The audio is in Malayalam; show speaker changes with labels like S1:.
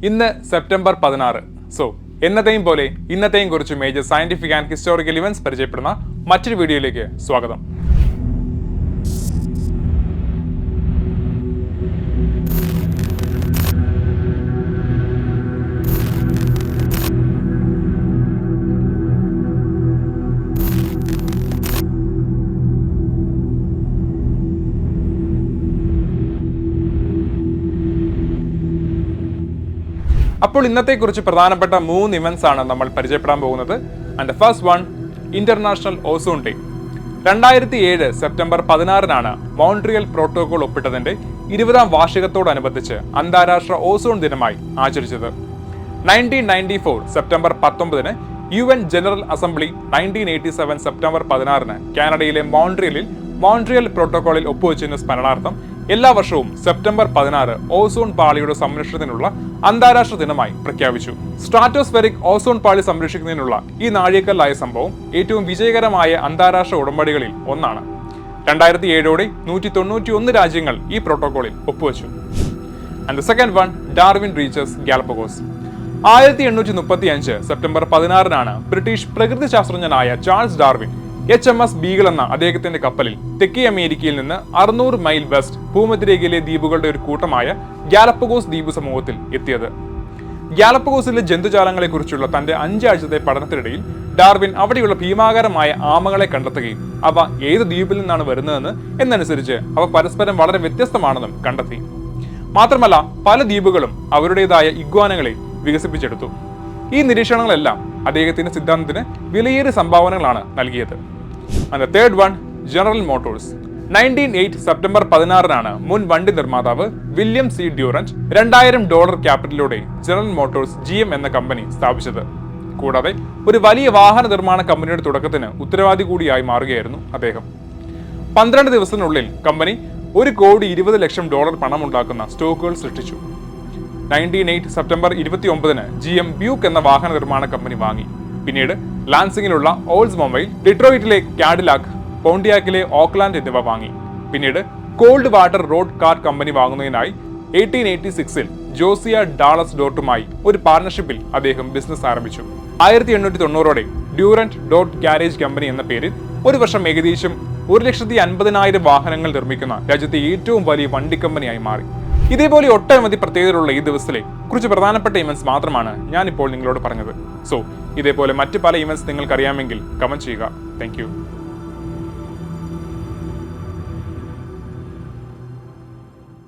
S1: ഇന്ന് സെപ്റ്റംബർ 16. സോ എന്നത്തെയും പോലെ ഇന്നത്തെയും കുറിച്ച് major scientific and historical events പരിചയപ്പെടുന്ന മറ്റൊരു വീഡിയോയിലേക്ക് സ്വാഗതം. അപ്പോൾ ഇന്നത്തെക്കുറിച്ച് പ്രധാനപ്പെട്ട 3 ഇവന്റ്സ് ആണ് നമ്മൾ പരിചയപ്പെടാൻ പോകുന്നത്. And first one, international ozone day. 2007 September 16 Montreal protocol ഒപ്പിട്ടതിന്റെ 20ാം വാർഷികത്തോടനുബന്ധിച്ച് അന്താരാഷ്ട്ര ഓസോൺ ദിനമായി ആചരിച്ചത്. 1994 September 19 UN general assembly 1987 September 16 കാനഡയിലെ മോൺട്രിയൽ പ്രോട്ടോകോളിൽ ഒപ്പുവെച്ചതിന് സ്മരണാർത്ഥം എല്ലാ വർഷവും സെപ്റ്റംബർ 16 ഓസോൺ പാളിയുടെ സംരക്ഷണത്തിനുള്ള അന്താരാഷ്ട്ര ദിനമായി പ്രഖ്യാപിച്ചു. സ്ട്രാറ്റോസ്ഫെറിക് ഓസോൺ പാളി സംരക്ഷിക്കുന്നതിനുള്ള ഈ നാഴികക്കല്ലായ സംഭവം ഏറ്റവും വിജയകരമായ അന്താരാഷ്ട്ര ഉടമ്പടികളിൽ ഒന്നാണ്. 2007 191 രാജ്യങ്ങൾ ഈ പ്രോട്ടോകോളിൽ ഒപ്പുവെച്ചു. And the second one, Darwin reaches Galapagos. 1835 September 16 British പ്രകൃതി ശാസ്ത്രജ്ഞനായ ചാൾസ് ഡാർവിൻ HMS ബീഗിൾ എന്ന അദ്ദേഹത്തിന്റെ കപ്പലിൽ തെക്കേ അമേരിക്കയിൽ നിന്ന് 600 മൈൽ വെസ്റ്റ് ഭൂമധ്യരേഖയിലെ ദ്വീപുകളുടെ ഒരു കൂട്ടമായ ഗാലപ്പഗോസ് ദ്വീപ് സമൂഹത്തിൽ എത്തിയത്. ഗാലപ്പഗോസിലെ ജന്തുജാലങ്ങളെക്കുറിച്ചുള്ള തന്റെ 5 ആഴ്ചത്തെ പഠനത്തിനിടയിൽ ഡാർവിൻ അവിടെയുള്ള ഭീമാകാരമായ ആമകളെ കണ്ടെത്തുകയും അവ ഏത് ദ്വീപിൽ നിന്നാണ് വരുന്നതെന്ന് എന്നനുസരിച്ച് അവ പരസ്പരം വളരെ വ്യത്യസ്തമാണെന്നും കണ്ടെത്തി. മാത്രമല്ല പല ദ്വീപുകളും അവരുടേതായ ഇഗ്വാനകളെ വികസിപ്പിച്ചെടുത്തു. ഈ നിരീക്ഷണങ്ങളെല്ലാം അദ്ദേഹത്തിന്റെ സിദ്ധാന്തത്തിന് വിലയേറിയ സംഭാവനകളാണ് നൽകിയത്. And the third one, General Motors. 1908 September 16 മുൻ വണ്ടി നിർമ്മാതാവ് വില്യം സി ഡ്യൂറന്റ് $2000 ക്യാപിറ്റലോടെ ജനറൽ മോട്ടോഴ്സ് GM എന്ന കമ്പനി സ്ഥാപിച്ചത്. കൂടാതെ ഒരു വലിയ വാഹന നിർമ്മാണ കമ്പനിയുടെ തുടക്കത്തിന് ഉത്തരവാദി കൂടിയായി മാറുകയായിരുന്നു അദ്ദേഹം. 12 ദിവസത്തിനുള്ളിൽ കമ്പനി $1,20,00,000 പണമുണ്ടാക്കുന്ന സ്റ്റോക്കുകൾ സൃഷ്ടിച്ചു. 1908 സെപ്റ്റംബർ 29 GM ബ്യൂക്ക് എന്ന വാഹന നിർമ്മാണ കമ്പനി വാങ്ങി. പിന്നീട് ലാൻസിംഗിലുള്ള ഓൾഡ്സ്മൊബൈൽ, ഡിട്രോയിറ്റിലെ കാഡിലാക്ക്, പോണ്ടിയാക്കിലെ ഓക്ലാൻഡ് എന്നിവ വാങ്ങി. പിന്നീട് cold water road car company വാങ്ങുന്നതിനായി 1886 ജോസിയ ഡാളസ് ഡോട്ടുമായി ഒരു പാർട്ണർഷിപ്പിൽ അദ്ദേഹം ബിസിനസ് ആരംഭിച്ചു. 1890 ഡ്യൂറന്റ് ഡോട്ട് ഗാരേജ് കമ്പനി എന്ന പേരിൽ ഒരു വർഷം ഏകദേശം 1,50,000 വാഹനങ്ങൾ നിർമ്മിക്കുന്ന രാജ്യത്തെ ഏറ്റവും വലിയ വണ്ടി കമ്പനിയായി മാറി. ഇതേപോലെ ഒട്ടനവധി പ്രത്യേകതകളുള്ള ഈ ദിവസത്തിലെ കുറച്ച് പ്രധാനപ്പെട്ട ഇവന്റ്സ് മാത്രമാണ് ഞാനിപ്പോൾ നിങ്ങളോട് പറഞ്ഞത്. സോ ഇതേപോലെ മറ്റു പല ഇവന്റ്സ് നിങ്ങൾക്ക് അറിയാമെങ്കിൽ കമന്റ് ചെയ്യുക. Thank you.